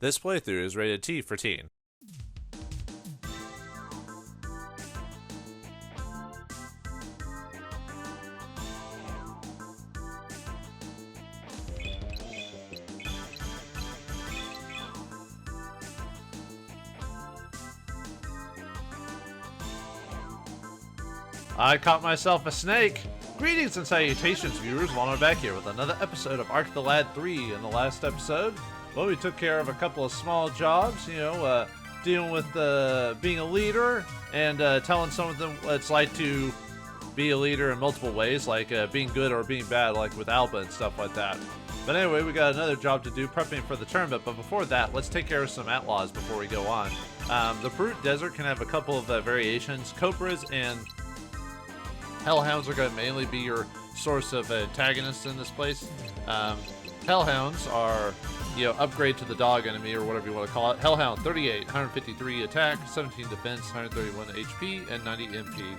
This playthrough is rated T for teen. I caught myself a snake! Greetings and salutations, viewers. Vauldemare back here with another episode of Arc the Lad 3. In the last episode, well, we took care of a couple of small jobs, dealing with being a leader and telling some of them what it's like to be a leader in multiple ways, like being good or being bad, like with Alba and stuff like that. But anyway, we got another job to do, prepping for the tournament. But before that, let's take care of some outlaws before we go on. The Brute Desert can have a couple of variations. Cobras and Hellhounds are going to mainly be your source of antagonists in this place. Hellhounds are, upgrade to the dog enemy or whatever you want to call it. Hellhound 38, 153 attack, 17 defense, 131 HP, and 90 MP.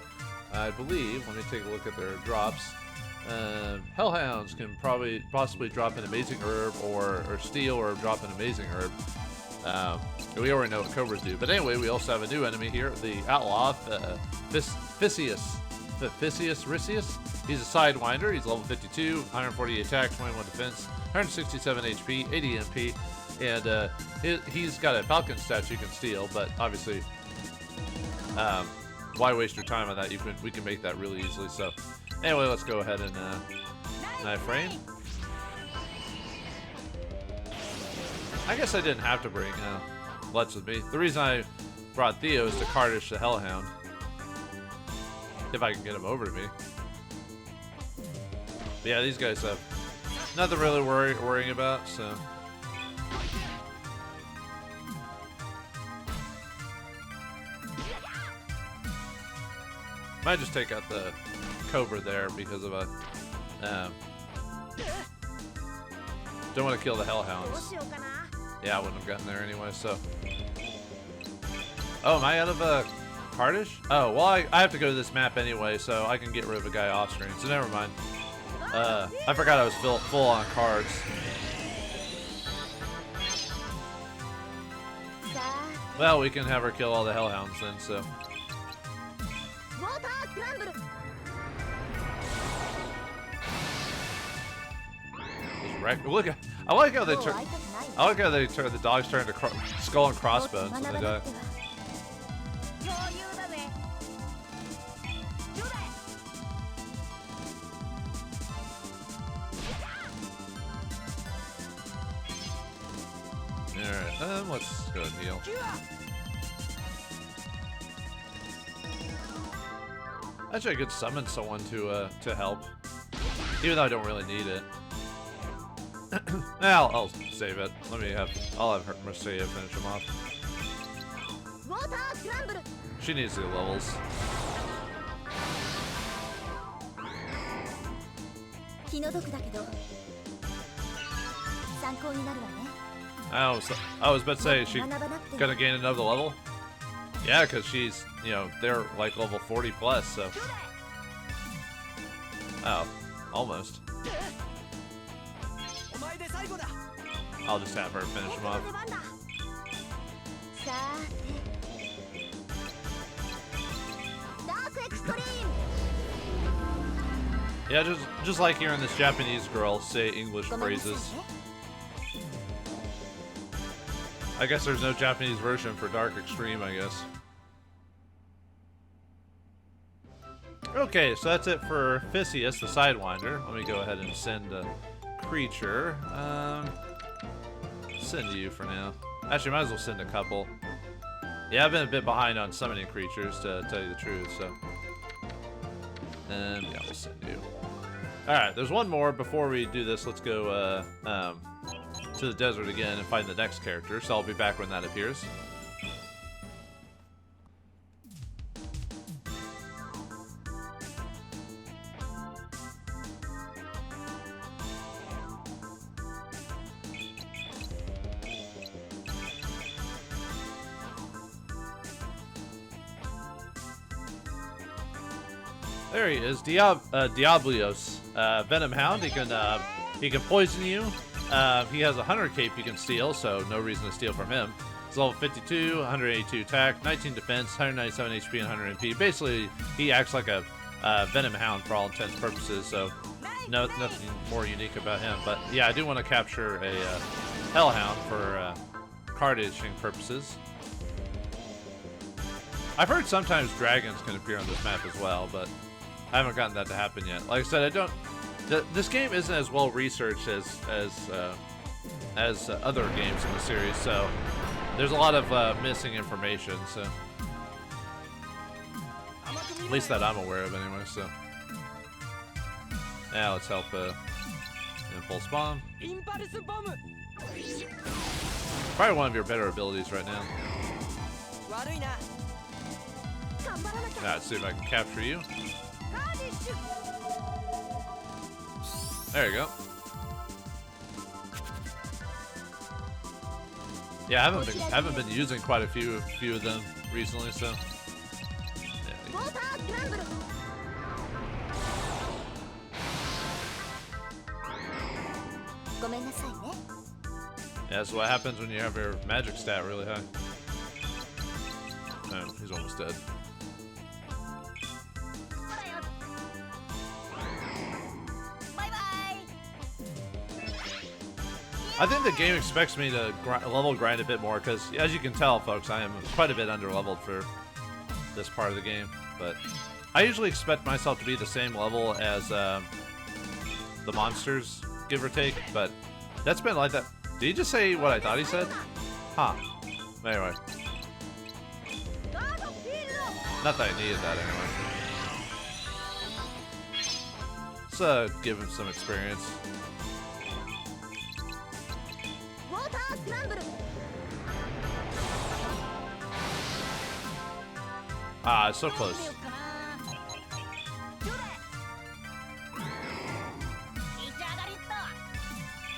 I believe, let me take a look at their drops. Hellhounds can possibly drop an amazing herb or steal or drop an amazing herb. We already know what Cobras do. But anyway, we also have a new enemy here, the Outlaw, Fictius Ricius. He's a Sidewinder. He's level 52, 140 attack, 21 defense, 167 HP, 80 MP, and he's got a Falcon statue you can steal, but obviously, why waste your time on that? We can make that really easily. So, anyway, let's go ahead and knife frame. I guess I didn't have to bring Let's with me. The reason I brought Theo is to Cardish the Hellhound. If I can get him over to me. But yeah, these guys have nothing really worrying about, so. Might just take out the Cobra there because of a don't want to kill the Hellhounds. Yeah, I wouldn't have gotten there anyway, so. Oh, am I out of Cardish? Oh, well, I have to go to this map anyway, so I can get rid of a guy off screen, so never mind. I forgot I was full on cards. Well, we can have her kill all the Hellhounds then, so. Look, I like how they turn. I like how they turn the dogs turn to skull and crossbones when they die. Alright, let's go and heal. Actually, I could summon someone to help, even though I don't really need it. I'll save it. I'll have her Mercedes finish him off. She needs the levels. I was about to say, is she gonna gain another level? Yeah, because she's, they're like level 40 plus, so. Oh, almost. I'll just have her finish him off. Yeah, just like hearing this Japanese girl say English phrases. I guess there's no Japanese version for Dark Extreme, I guess. Okay, so that's it for Fictius, the Sidewinder. Let me go ahead and send a creature. Send you for now. Actually, might as well send a couple. Yeah, I've been a bit behind on summoning creatures, to tell you the truth, so. And yeah, we'll send you. Alright, there's one more. Before we do this, let's go to the desert again and find the next character, so I'll be back when that appears. There he is, Diablos, Venom Hound. He can poison you, He has a hunter cape you can steal, so no reason to steal from him. He's level 52, 182 attack, 19 defense, 197 HP, and 100 MP. Basically, he acts like a Venom Hound for all intents and purposes, so nothing more unique about him. But yeah, I do want to capture a Hellhound for card issuing purposes. I've heard sometimes dragons can appear on this map as well, but I haven't gotten that to happen yet. Like I said, this game isn't as well researched as other games in the series, so there's a lot of missing information. So at least that I'm aware of, anyway. So now let's help Impulse Bomb. Probably one of your better abilities right now. Now, let's see if I can capture you. There you go. Yeah, I haven't been using quite a few of them recently, so. Yeah, that's what happens when you have your magic stat really high. Oh, he's almost dead. I think the game expects me to level grind a bit more because, as you can tell, folks, I am quite a bit under-leveled for this part of the game. But I usually expect myself to be the same level as the monsters, give or take. But that's been like that. Did he just say what I thought he said? Huh. Anyway. Not that I needed that anyway. So, give him some experience. Ah, it's so close.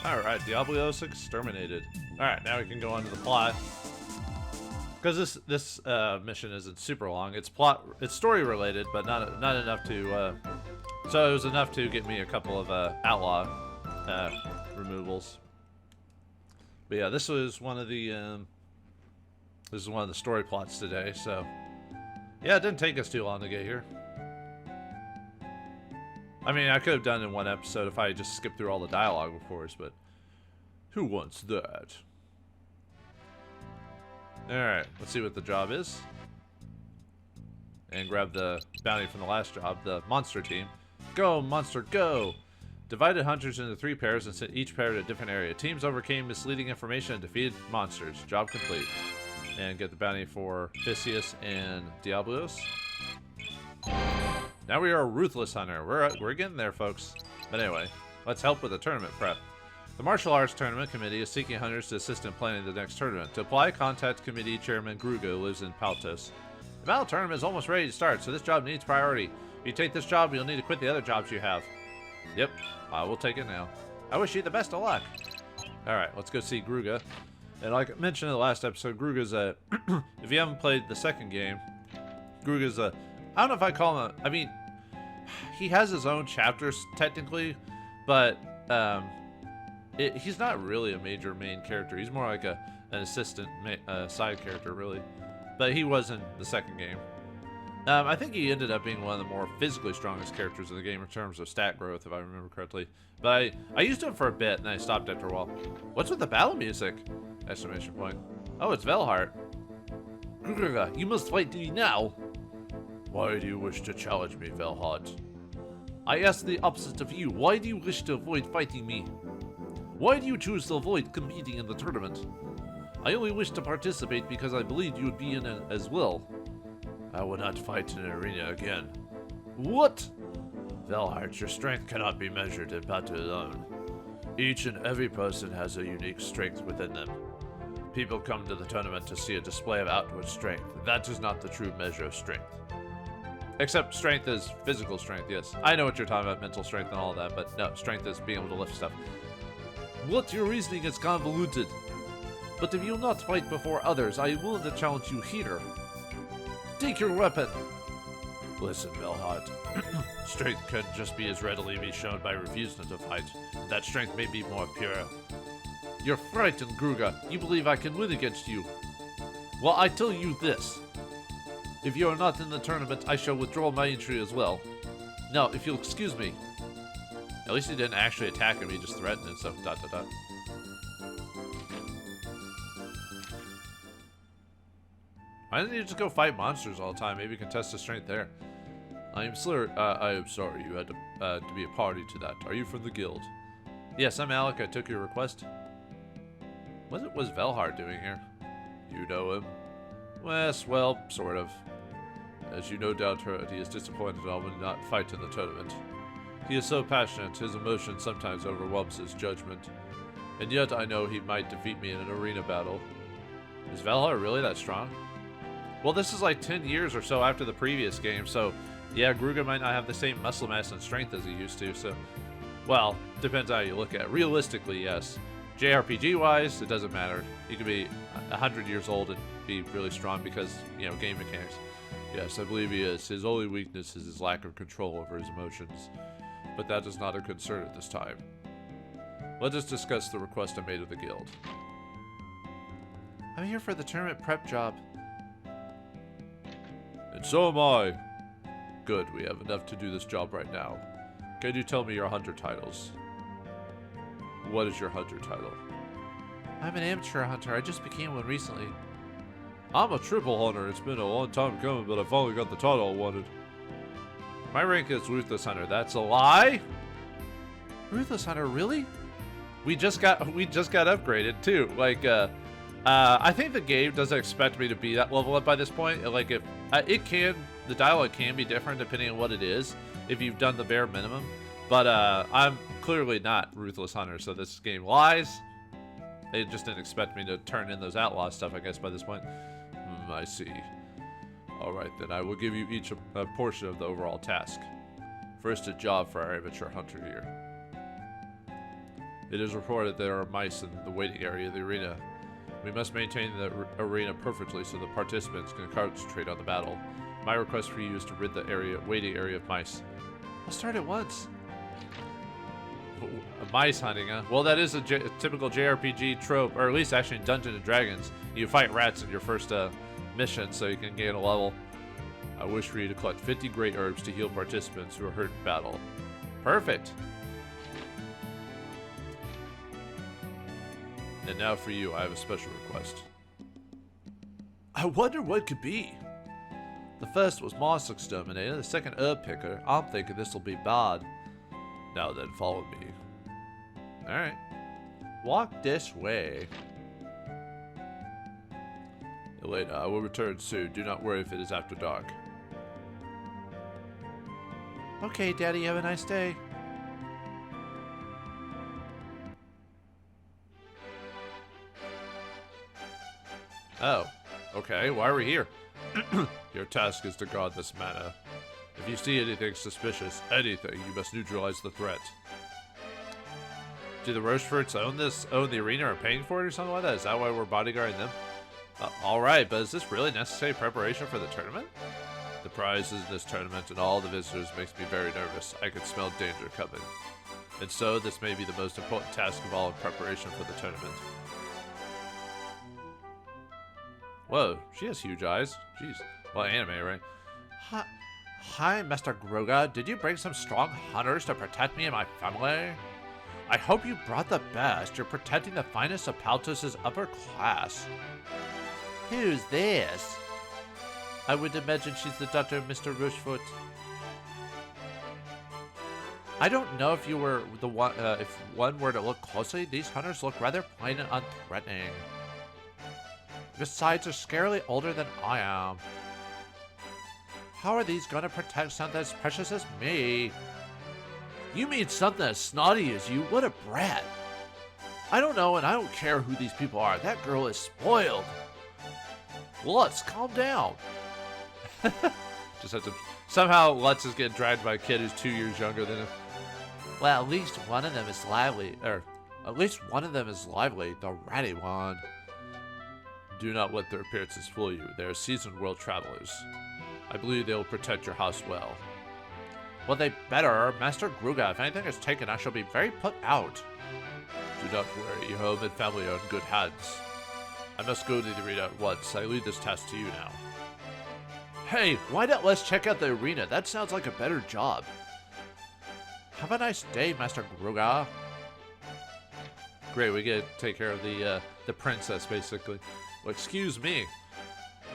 Alright, Diablos exterminated. Alright, now we can go on to the plot. Because this mission isn't super long. It's story related, but not enough to so it was enough to get me a couple of outlaw removals. But yeah, this was one of the story plots today, so yeah, it didn't take us too long to get here. I mean, I could have done it in one episode if I just skipped through all the dialogue, of course, but who wants that? Alright, let's see what the job is. And grab the bounty from the last job, the monster team. Go, monster, go! Divided hunters into 3 pairs and sent each pair to a different area. Teams overcame misleading information and defeated monsters. Job complete. And get the bounty for Theseus and Diablos. Now we are a ruthless hunter. We're getting there, folks. But anyway, let's help with the tournament prep. The Martial Arts Tournament Committee is seeking hunters to assist in planning the next tournament. To apply, contact Committee Chairman Grugo, who lives in Paltos. The battle tournament is almost ready to start, so this job needs priority. If you take this job, you'll need to quit the other jobs you have. Yep, I will take it now. I wish you the best of luck. Alright, let's go see Gruga. And like I mentioned in the last episode, Gruga's a... if you haven't played the second game, Gruga's a... I don't know if I call him a... I mean, he has his own chapters, technically, but he's not really a major main character. He's more like an assistant side character, really. But he was in the second game. I think he ended up being one of the more physically strongest characters in the game in terms of stat growth, if I remember correctly. But I used him for a bit, and I stopped after a while. What's with the battle music? Exclamation point. Oh, it's Velhart. You must fight me now. Why do you wish to challenge me, Velhart? I ask the opposite of you. Why do you wish to avoid fighting me? Why do you choose to avoid competing in the tournament? I only wish to participate because I believed you would be in it as well. I will not fight in an arena again. What? Velhart, your strength cannot be measured in battle alone. Each and every person has a unique strength within them. People come to the tournament to see a display of outward strength. That is not the true measure of strength. Except strength is physical strength, yes. I know what you're talking about, mental strength and all that, but no, strength is being able to lift stuff. What? Your reasoning is convoluted. But if you'll not fight before others, I am willing to challenge you here. Take your weapon. Listen, Velhart. Strength could just be as readily be shown by refusing to fight. That strength may be more pure, You're frightened, Gruga. You believe I can win against you. Well, I tell you this. If you are not in the tournament, I shall withdraw my entry as well. Now, if you'll excuse me. At least he didn't actually attack him, he just threatened it, so dot dot dot. Why didn't you just go fight monsters all the time? Maybe you can test his strength there. I am sorry you had to be a party to that. Are you from the guild? Yes, I'm Alec. I took your request. What was Velhar doing here? You know him? Yes, well, sort of. As you no doubt heard, he is disappointed I will not fight in the tournament. He is so passionate, his emotion sometimes overwhelms his judgment. And yet I know he might defeat me in an arena battle. Is Velhar really that strong? Well, this is like 10 years or so after the previous game, so yeah, Gruga might not have the same muscle mass and strength as he used to, so... Well, depends how you look at it. Realistically, yes. JRPG-wise, it doesn't matter. You could be 100 years old and be really strong because, you know, game mechanics. Yes, I believe he is. His only weakness is his lack of control over his emotions. But that is not a concern at this time. Let us discuss the request I made of the guild. I'm here for the tournament prep job. And so am I. Good, we have enough to do this job right now. Can you tell me your hunter titles? What is your hunter title? I'm an amateur hunter. I just became one recently. I'm a triple hunter. It's been a long time coming, but I finally got the title I wanted. My rank is Ruthless Hunter. That's a lie? Ruthless Hunter, really? We just got upgraded too. Like, I think the game doesn't expect me to be that level up by this point. Like, if the dialogue can be different depending on what it is, if you've done the bare minimum. But I'm clearly not Ruthless Hunter, so this game lies. They just didn't expect me to turn in those outlaw stuff, I guess, by this point. I see. Alright, then I will give you each a portion of the overall task. First, a job for our amateur hunter here. It is reported there are mice in the waiting area of the arena. We must maintain the arena perfectly so the participants can concentrate on the battle. My request for you is to rid the waiting area of mice. I'll start at once. Mice hunting, huh? Well, that is a typical JRPG trope, or at least actually in Dungeons & Dragons. You fight rats in your first mission so you can gain a level. I wish for you to collect 50 great herbs to heal participants who are hurt in battle. Perfect. And now for you, I have a special request. I wonder what it could be. The first was Moss Exterminator, the second Herb Picker. I'm thinking this will be bad. Now then, follow me. Alright. Walk this way. Elena, I will return soon. Do not worry if it is after dark. Okay, Daddy, have a nice day. Oh, okay, why are we here? Your task is to guard this manor. If you see anything suspicious, anything, you must neutralize the threat. Do the Rocheforts own the arena or are paying for it or something like that? Is that why we're bodyguarding them? Alright, but is this really necessary preparation for the tournament? The prizes in this tournament and all the visitors makes me very nervous. I can smell danger coming. And so, this may be the most important task of all in preparation for the tournament. Whoa, she has huge eyes. Jeez. Well, anime, right? Hi, Mr. Gruga. Did you bring some strong hunters to protect me and my family? I hope you brought the best. You're protecting the finest of Paltos' upper class. Who's this? I would imagine she's the daughter of Mr. Rochefort. I don't know if you were the one. If one were to look closely, these hunters look rather plain and unthreatening. Besides, they're scarily older than I am. How are these gonna protect something as precious as me? You mean something as snotty as you? What a brat. I don't know, and I don't care who these people are. That girl is spoiled. Lutz, calm down. Just have to... Somehow Lutz is getting dragged by a kid who's 2 years younger than him. Well, at least one of them is lively. The ratty one. Do not let their appearances fool you. They are seasoned world travelers. I believe they will protect your house well. Well, they better. Master Gruga, if anything is taken, I shall be very put out. Do not worry, your home and family are in good hands. I must go to the arena at once. I leave this task to you now. Hey, why not let's check out the arena? That sounds like a better job. Have a nice day, Master Gruga. Great, we get to take care of the princess, basically. Well, excuse me.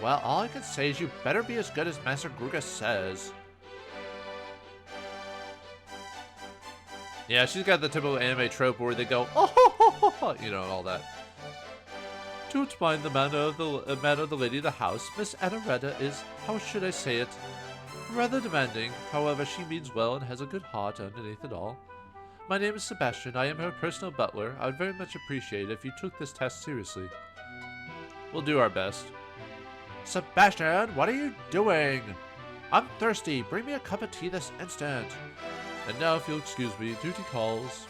Well, all I can say is you better be as good as Master Gruga says. Yeah, she's got the typical anime trope where they go, oh, ho, ho, ho, ho, you know, all that. Don't mind the manner of the lady of the house. Miss Anaretta is, how should I say it, rather demanding. However, she means well and has a good heart underneath it all. My name is Sebastian. I am her personal butler. I would very much appreciate it if you took this task seriously. We'll do our best. Sebastian, what are you doing? I'm thirsty. Bring me a cup of tea this instant. And now, if you'll excuse me, duty calls.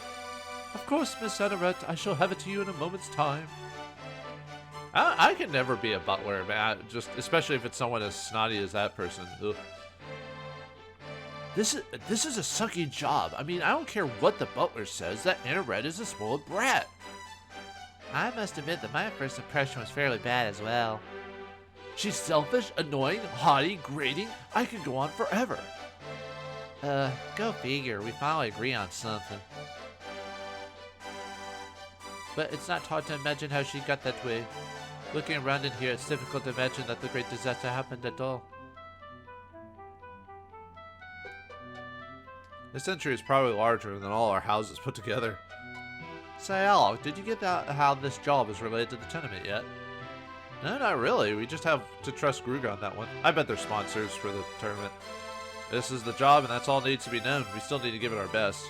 Of course, Miss Anarette. I shall have it to you in a moment's time. I can never be a butler, man. Just especially if it's someone as snotty as that person. Ugh. This is a sucky job. I mean, I don't care what the butler says. That Anarette is a spoiled brat. I must admit that my first impression was fairly bad as well. She's selfish, annoying, haughty, grating. I could go on forever. Go figure. We finally agree on something. But it's not hard to imagine how she got that way. Looking around in here, it's difficult to imagine that the great disaster happened at all. This entry is probably larger than all our houses put together. Say, Al, did you get how this job is related to the tournament yet? No, not really. We just have to trust Gruga on that one. I bet they're sponsors for the tournament. This is the job, and that's all needs to be known. We still need to give it our best.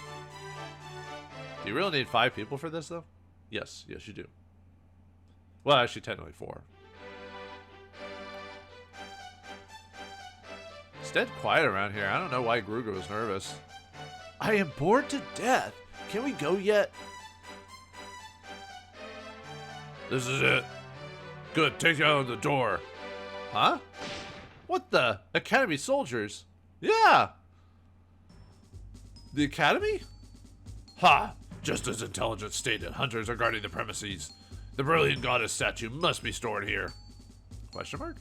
Do you really need 5 people for this, though? Yes, yes, you do. Well, actually, technically 4. It's dead quiet around here. I don't know why Gruga was nervous. I am bored to death. Can we go yet? This is it. Good, take out the door. Huh? What the? Academy soldiers? Yeah! The Academy? Ha! Just as intelligence stated, hunters are guarding the premises. The brilliant goddess statue must be stored here. Question mark?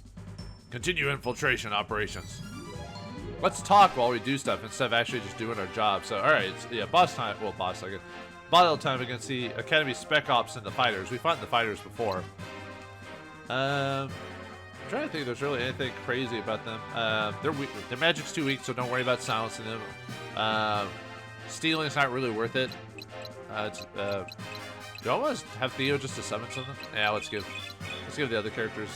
Continue infiltration operations. Let's talk while we do stuff instead of actually just doing our job. So, alright, yeah, boss time. Well, boss, I guess. Battle time against the Academy Spec Ops and the fighters. We fought the fighters before. I'm trying to think if there's really anything crazy about them. Their magic's too weak, so don't worry about silencing them. Stealing's not really worth it. Do you almost have Theo just to summon something? Yeah, let's give the other characters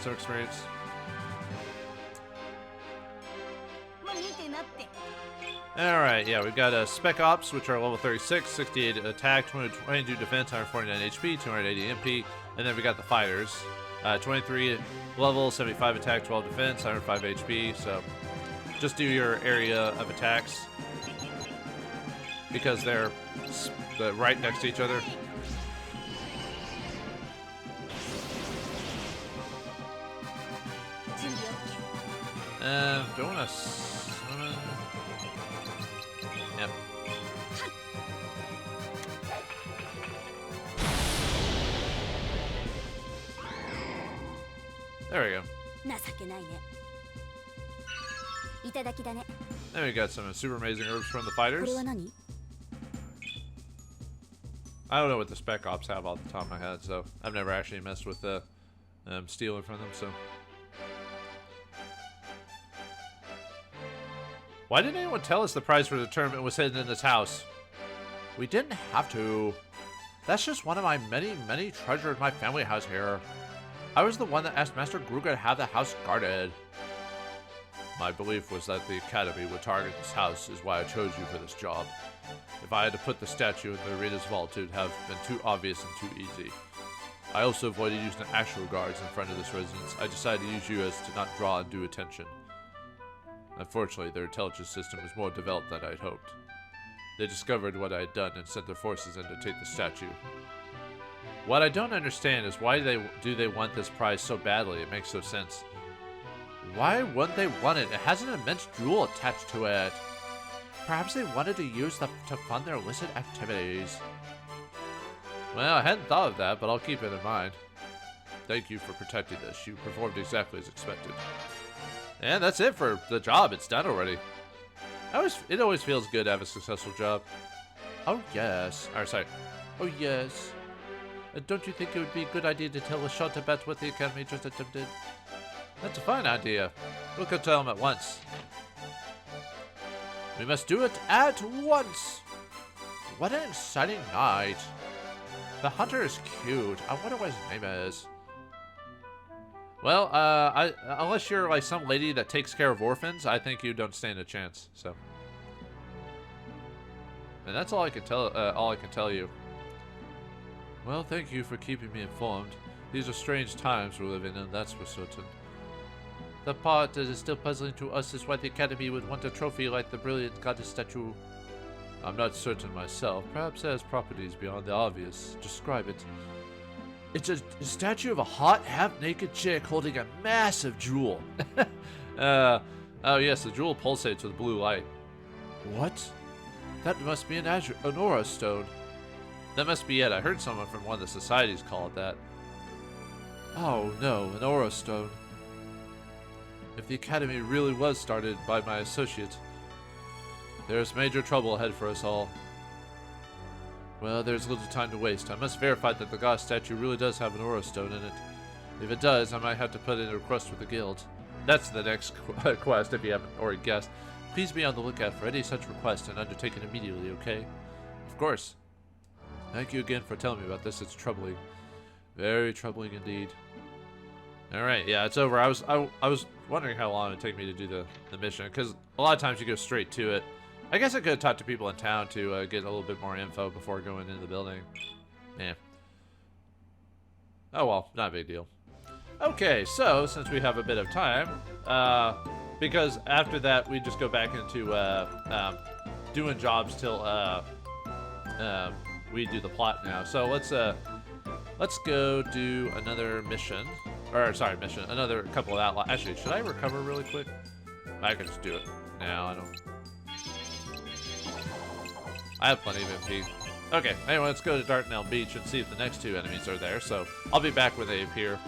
some experience. Alright, yeah, we've got Spec Ops, which are level 36, 68 attack, 22 defense, 149 HP, 280 MP, and then we got the fighters. 23 level, 75 attack, 12 defense, 105 HP, so just do your area of attacks because they're right next to each other. Don't want to summon. Yep. There we go. Then we got some super amazing herbs from the fighters. I don't know what the Spec Ops have off the top of my head, so I've never actually messed with stealing from them, so. Why didn't anyone tell us the prize for the tournament was hidden in this house? We didn't have to. That's just one of my many, many treasures my family has here. I was the one that asked Master Gruga to have the house guarded. My belief was that the Academy would target this house, is why I chose you for this job. If I had to put the statue in the arena's vault, it would have been too obvious and too easy. I also avoided using actual guards in front of this residence. I decided to use you as to not draw undue attention. Unfortunately, their intelligence system was more developed than I had hoped. They discovered what I had done and sent their forces in to take the statue. What I don't understand is why do they want this prize so badly? It makes no sense. Why wouldn't they want it? It has an immense jewel attached to it. Perhaps they wanted to use them to fund their illicit activities. Well, I hadn't thought of that, but I'll keep it in mind. Thank you for protecting this. You performed exactly as expected. And that's it for the job. It's done already. It always feels good to have a successful job. Oh, yes. Or, sorry. Oh, yes. Don't you think it would be a good idea to tell Ashant about what the Academy just attempted? That's a fine idea. We'll go tell him at once. We must do it at once. What an exciting night. The hunter is cute. I wonder what his name is. Well, unless you're like some lady that takes care of orphans, I think you don't stand a chance. So, and that's all I can tell. All I can tell you. Well, thank you for keeping me informed. These are strange times we're living in. That's for certain. The part that is still puzzling to us is why the Academy would want a trophy like the brilliant goddess statue. I'm not certain myself. Perhaps it has properties beyond the obvious. Describe it. It's a statue of a hot, half-naked chick holding a massive jewel. Oh yes, the jewel pulsates with blue light. What? That must be an aura stone. That must be it. I heard someone from one of the societies call it that. Oh no, an aura stone. If the Academy really was started by my associate, there's major trouble ahead for us all. Well, there's little time to waste. I must verify that the goddess statue really does have an aura stone in it. If it does, I might have to put in a request with the guild. That's the next quest, if you haven't already guessed. Please be on the lookout for any such request and undertake it immediately, okay? Of course. Thank you again for telling me about this. It's troubling. Very troubling indeed. Alright, yeah, it's over. I was wondering how long it would take me to do the mission, because a lot of times you go straight to it. I guess I could have talked to people in town to get a little bit more info before going into the building. Yeah. Oh well, not a big deal. Okay, so since we have a bit of time, because after that we just go back into doing jobs till we do the plot now. So let's go do another mission, or sorry, another couple of outlaws. Actually, should I recover really quick? I can just do it now. I have plenty of MP. Okay, anyway, let's go to Dartnell Beach and see if the next two enemies are there. So I'll be back when they appear.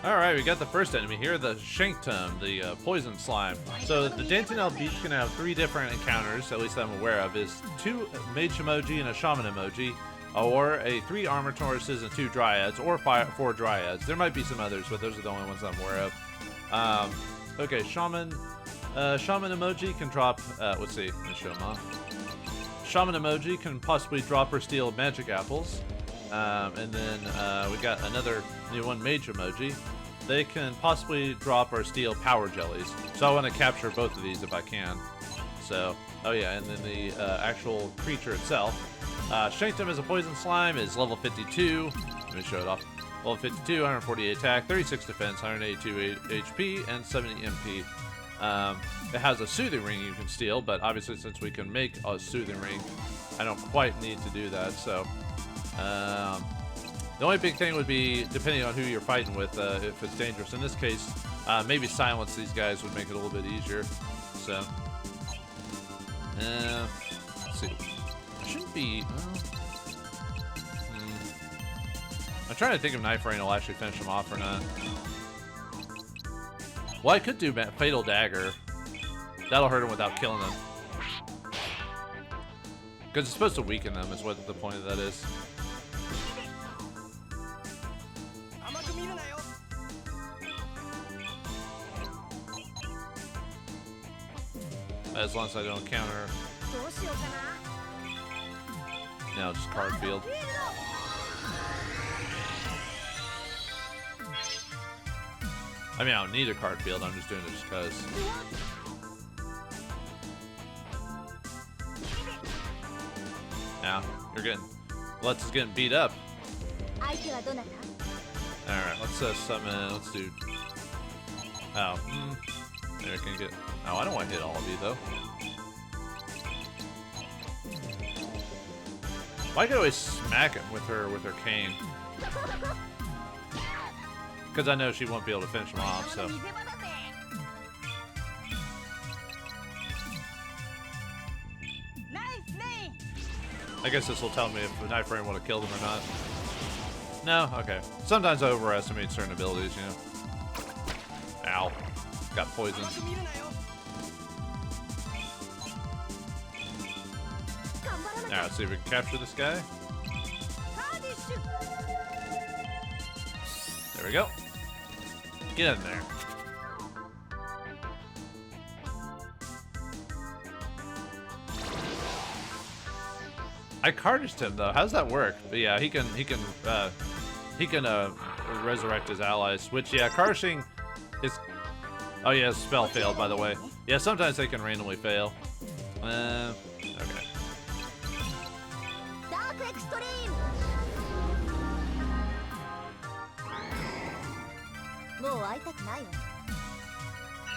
Alright, we got the first enemy here, the Shanktum, the poison slime. So the Dartnell Beach can have 3 different encounters, at least that I'm aware of, is 2 mage emoji and a shaman emoji, or 3 armor tauruses and 2 dryads, or 4 dryads. There might be some others, but those are the only ones I'm aware of. Okay, shaman emoji can drop, let's see, let me show them off. Shaman emoji can possibly drop or steal magic apples. And then we got another new one, mage emoji. They can possibly drop or steal power jellies. So I want to capture both of these if I can. So, oh yeah, and then the actual creature itself. Shanktum is a poison slime, is level 52. Let me show it off. Level 52, 148 attack, 36 defense, 182 HP, and 70 MP. It has a soothing ring you can steal, but obviously since we can make a soothing ring, I don't quite need to do that, so... the only big thing would be, depending on who you're fighting with, if it's dangerous. In this case, maybe silence these guys would make it a little bit easier. So, let's see. It shouldn't be... I'm trying to think if Knife Rain will actually finish him off or not. Well, I could do Fatal Dagger. That'll hurt him without killing him. Because it's supposed to weaken them, is what the point of that is. As long as I don't counter. Now just card field. I mean, I don't need a card field, I'm just doing it just because. Now, you're getting... Let's is getting beat up. Alright, let's summon... Let's do... Oh, There I can get... Oh, I don't want to hit all of you, though. Why do I always smack him with her cane? Because I know she won't be able to finish him off, so. I guess this will tell me if the knife rain would have killed him or not. No? Okay. Sometimes I overestimate certain abilities, you know. Ow. Got poisoned. Alright, let's see if we can capture this guy. There we go. Get in there. I carnaged him though. How's that work? But yeah, he can resurrect his allies. Which yeah, carnaging is. Oh yeah, his spell failed by the way. Yeah, sometimes they can randomly fail. Okay.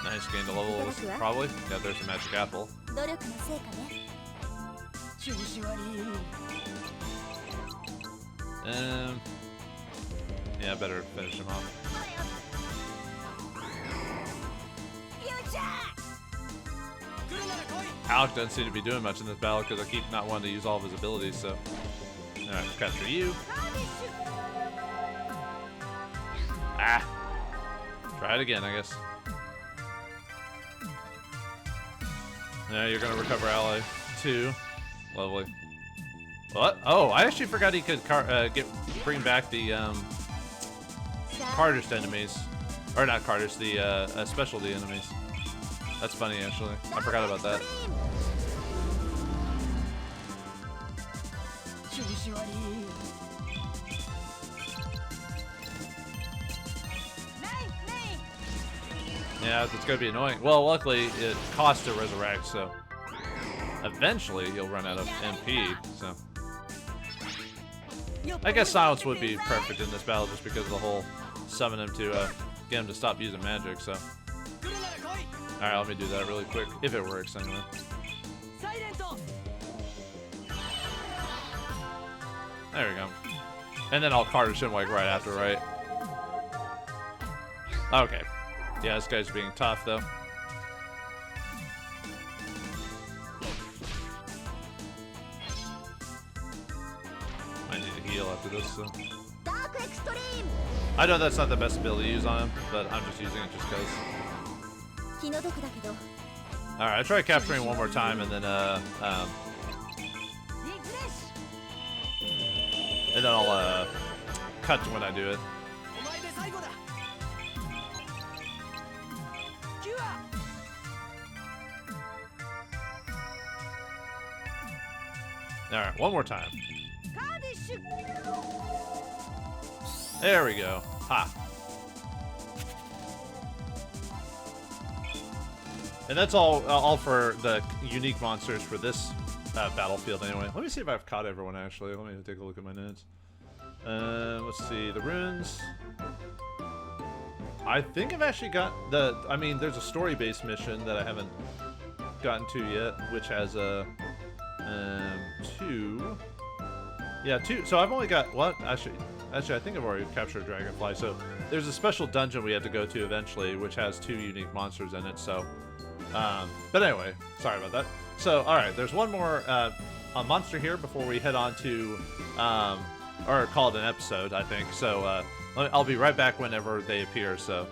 Nice, gained a level, probably. Yeah, there's a magic apple. Yeah, better finish him off. Alec doesn't seem to be doing much in this battle because I keep not wanting to use all of his abilities, so. Alright, capture you. Ah! Try it again, I guess. Yeah, you're gonna recover ally 2. Lovely. What? Oh, I actually forgot he could bring back the Cardish enemies, or not Cardish, the specialty enemies. That's funny, actually. I forgot about that. Yeah, it's gonna be annoying. Well, luckily it costs to resurrect, so eventually he'll run out of MP. So I guess silence would be perfect in this battle, just because of the whole summon him to get him to stop using magic. So all right, let me do that really quick, if it works anyway. There we go. And then I'll Cardish him like right after, right? Okay. Yeah, this guy's being tough though. I need to heal after this, so. I know that's not the best ability to use on him, but I'm just using it just because. Alright, I try capturing one more time and then I'll cut to when I do it. Alright, one more time. There we go. Ha. And that's all for the unique monsters for this battlefield anyway. Let me see if I've caught everyone actually. Let me take a look at my notes. Let's see, the runes. I think I've actually got I mean, there's a story-based mission that I haven't gotten to yet, which has a 2. Yeah, 2. So I've only got what? Actually, I think I've already captured Dragonfly. So there's a special dungeon we have to go to eventually, which has 2 unique monsters in it. So, but anyway, sorry about that. So, all right, there's one more a monster here before we head on to, or call it an episode, I think. So I'll be right back whenever they appear. So.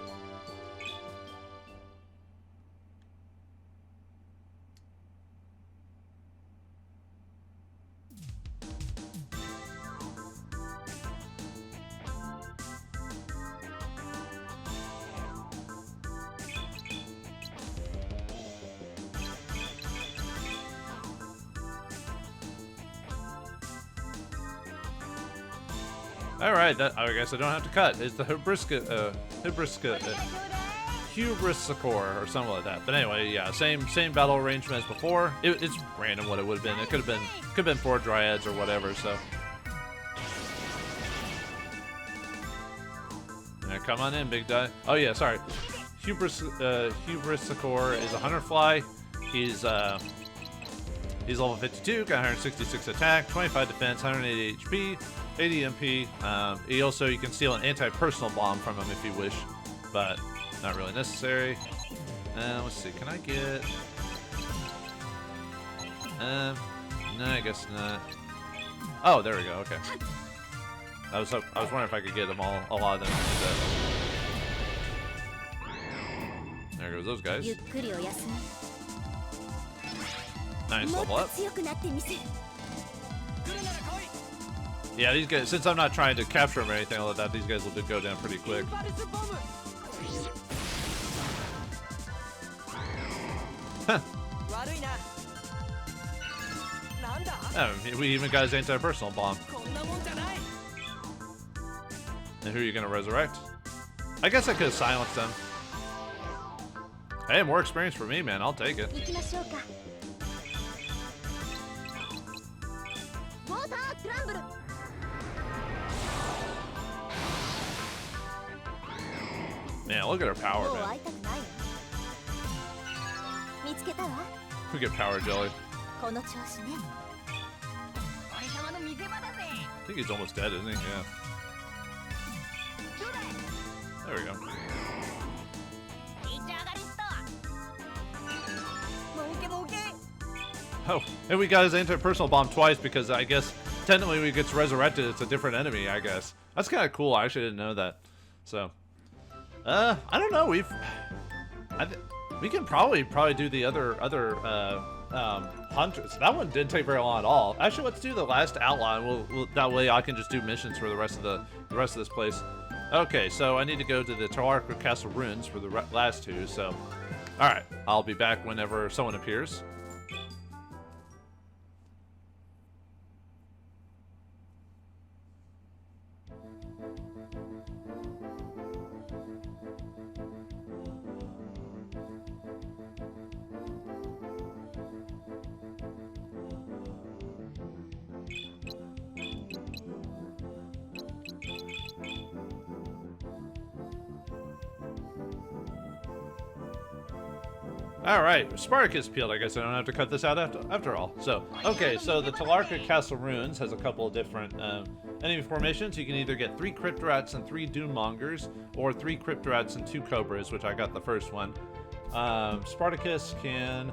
Alright, I guess I don't have to cut. It's the Hubrisacor or something like that. But anyway, yeah, same battle arrangement as before. It's random what it would have been. It could have been 4 dryads or whatever. So, yeah, come on in, big guy. Oh yeah, sorry. Hubrisacor is a hunter fly. He's He's level 52, got 166 attack, 25 defense, 180 HP, 80 MP. You can steal an anti-personal bomb from him if you wish, but not really necessary. Let's see, can I get... no, I guess not. Oh, there we go, okay. I was wondering if I could get them all, a lot of them. There goes those guys. Nice, level up. Yeah, these guys, since I'm not trying to capture them or anything like that, these guys will go down pretty quick. Huh. We even got his anti-personal bomb. And who are you gonna resurrect? I guess I could have silenced them. Hey, more experience for me, man. I'll take it. Man, look at her power, man. We get power jelly. I think he's almost dead, isn't he? Yeah. There we go. Oh, and we got his anti-personal bomb twice because I guess technically when he gets resurrected, it's a different enemy, I guess. That's kind of cool. I actually didn't know that. So, I don't know. We can probably do the other hunters. That one didn't take very long at all. Actually, let's do the last outline. We'll that way I can just do missions for the rest of this place. Okay, so I need to go to the Talarka Castle ruins for the last two. So, all right, I'll be back whenever someone appears. Alright, Spartacus peeled. I guess I don't have to cut this out after all. So, okay, so the Talarka Castle Ruins has a couple of different enemy formations. You can either get 3 Crypt Rats and 3 Doommongers, or 3 Crypt Rats and 2 Cobras, which I got the first one. Spartacus can...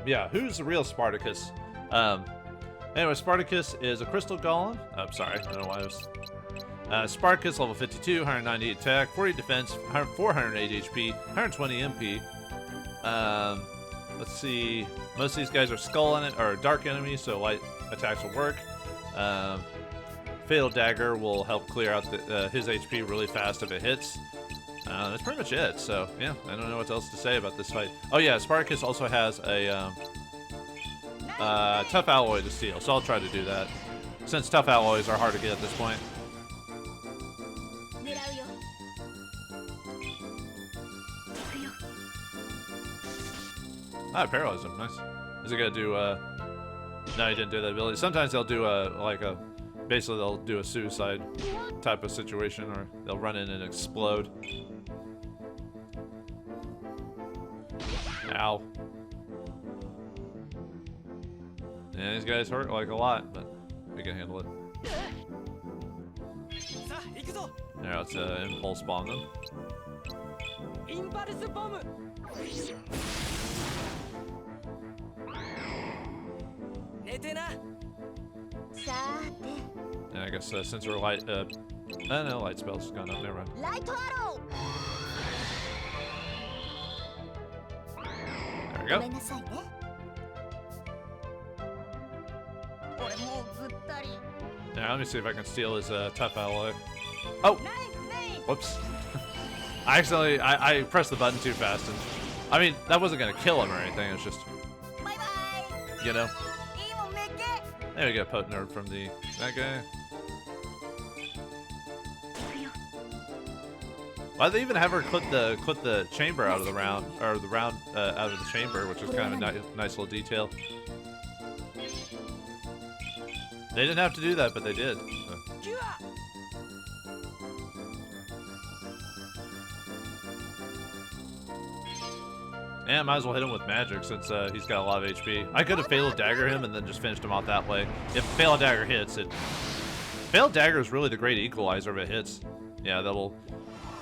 yeah, who's the real Spartacus? Anyway, Spartacus is a Crystal Golem. Oh, sorry, I don't know why I was... Spartacus, level 52, 190 attack, 40 defense, 480 HP, 120 MP. Let's see. Most of these guys are dark enemies, so light attacks will work. Fatal Dagger will help clear out his HP really fast if it hits. That's pretty much it. So yeah, I don't know what else to say about this fight. Oh yeah, Spartacus also has a tough alloy to steal, so I'll try to do that. Since tough alloys are hard to get at this point. Ah, paralyzed him. Nice. Is it gonna do, no, he didn't do that ability. Sometimes they'll do basically they'll do a suicide type of situation, or they'll run in and explode. Ow. Yeah, these guys hurt like a lot, but we can handle it. Yeah, let's impulse bomb them. Yeah, I guess since we're light, no, light spell's gone up. Never mind. There we go. Now let me see if I can steal his tough alloy. Oh, whoops! I pressed the button too fast, and I mean that wasn't gonna kill him or anything. It's just, you know. There we go, potent herb from that guy. Why'd they even have her clip the chamber out of the round, or the round out of the chamber, which is kind of a nice little detail. They didn't have to do that, but they did. So. Yeah, might as well hit him with magic since he's got a lot of HP. I could have Fatal Dagger him and then just finished him off that way. If Fatal Dagger hits, Fatal Dagger is really the great equalizer if it hits. Yeah, that'll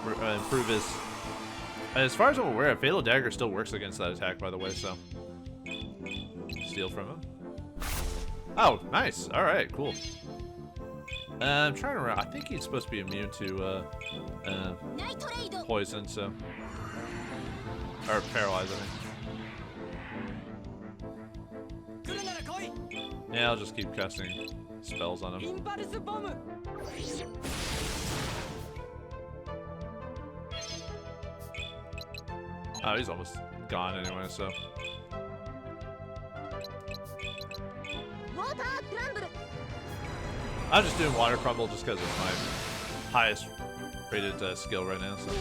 improve his... As far as I'm aware, Fatal Dagger still works against that attack, by the way, so... Steal from him. Oh, nice. Alright, cool. I'm trying to remember. I think he's supposed to be immune to poison, so... Or paralyzed, I think. Yeah, I'll just keep casting spells on him. Oh, he's almost gone anyway, so... I'm just doing Water Crumble just because it's my highest rated skill right now, so...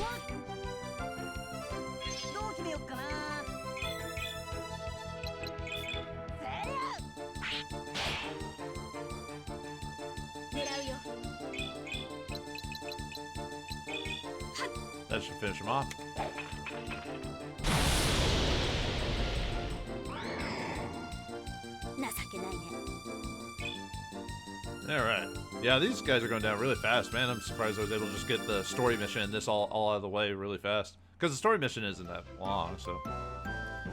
That should finish him off. Alright. Yeah, these guys are going down really fast, man. I'm surprised I was able to just get the story mission and this all out of the way really fast. Because the story mission isn't that long, so...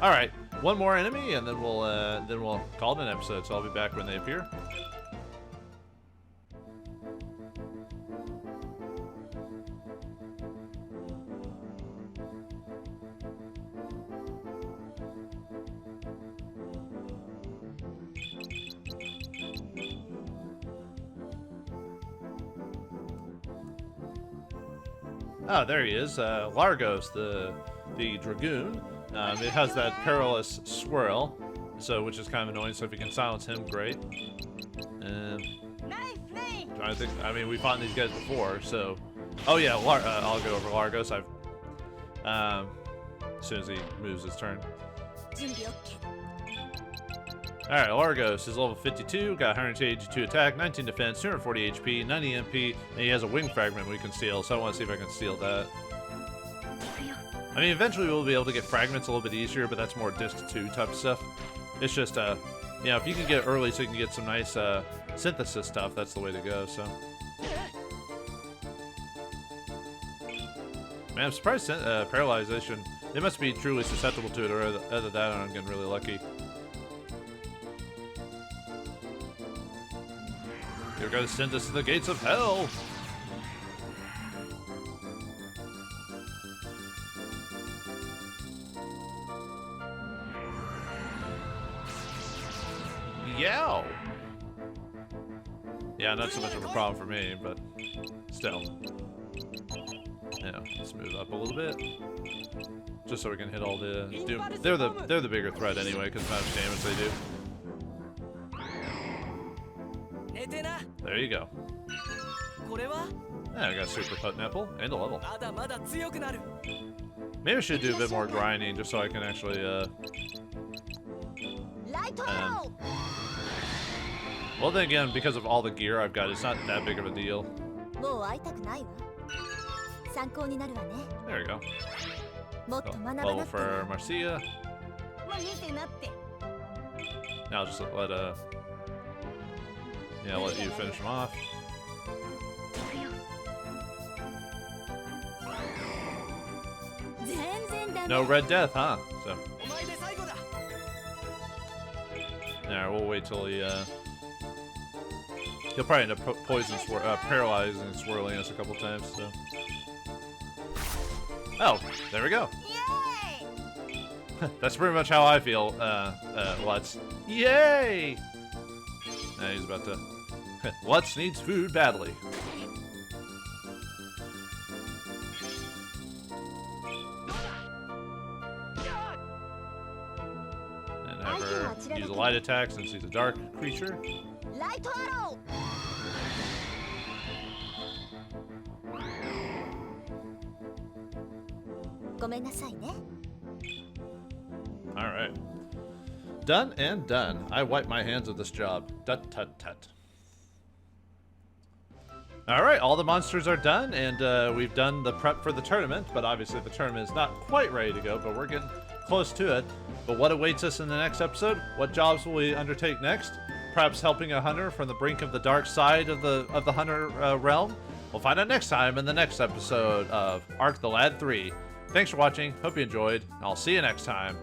Alright, one more enemy and then we'll call it an episode, so I'll be back when they appear. Oh, there he is. Largos, the Dragoon. It has that perilous swirl, so which is kind of annoying. So if you can silence him, great. Trying to think. I mean, we fought these guys before, so. Oh yeah, I'll go over Largos. As soon as he moves his turn. Alright, Largos is level 52, got 182 attack, 19 defense, 240 HP, 90 MP, and he has a wing fragment we can steal, so I want to see if I can steal that. I mean, eventually we'll be able to get fragments a little bit easier, but that's more disc 2 type of stuff. It's just, you know, if you can get it early so you can get some nice synthesis stuff, that's the way to go, so. Man, I'm surprised paralyzation, they must be truly susceptible to it, or other than that, I'm getting really lucky. You're gonna send us to the gates of hell! Yow! Yeah, not so much of a problem for me, but still. Yeah, let's move up a little bit. Just so we can hit all the doom. They're the bigger threat anyway, because of how much damage they do. There you go. Yeah, I got a super potent apple and a level. Maybe I should do a bit more grinding just so I can actually well then again, because of all the gear I've got, it's not that big of a deal. There you go. Level for Marcia. Now I'll just let yeah, I'll let you finish him off. No Red Death, huh? So. Alright, we'll wait till he, he'll probably end up paralyzing and swirling us a couple times, so. Oh, there we go. That's pretty much how I feel, Lutz. Yay! Now he's about to... Lutz needs food badly. And have her use a light attack since he's a dark creature. Alright. Done and done. I wipe my hands of this job. Tut-tut-tut. Alright, all the monsters are done, and we've done the prep for the tournament, but obviously the tournament is not quite ready to go, but we're getting close to it. But what awaits us in the next episode? What jobs will we undertake next? Perhaps helping a hunter from the brink of the dark side of the hunter realm? We'll find out next time in the next episode of Ark the Lad 3. Thanks for watching. Hope you enjoyed. And I'll see you next time.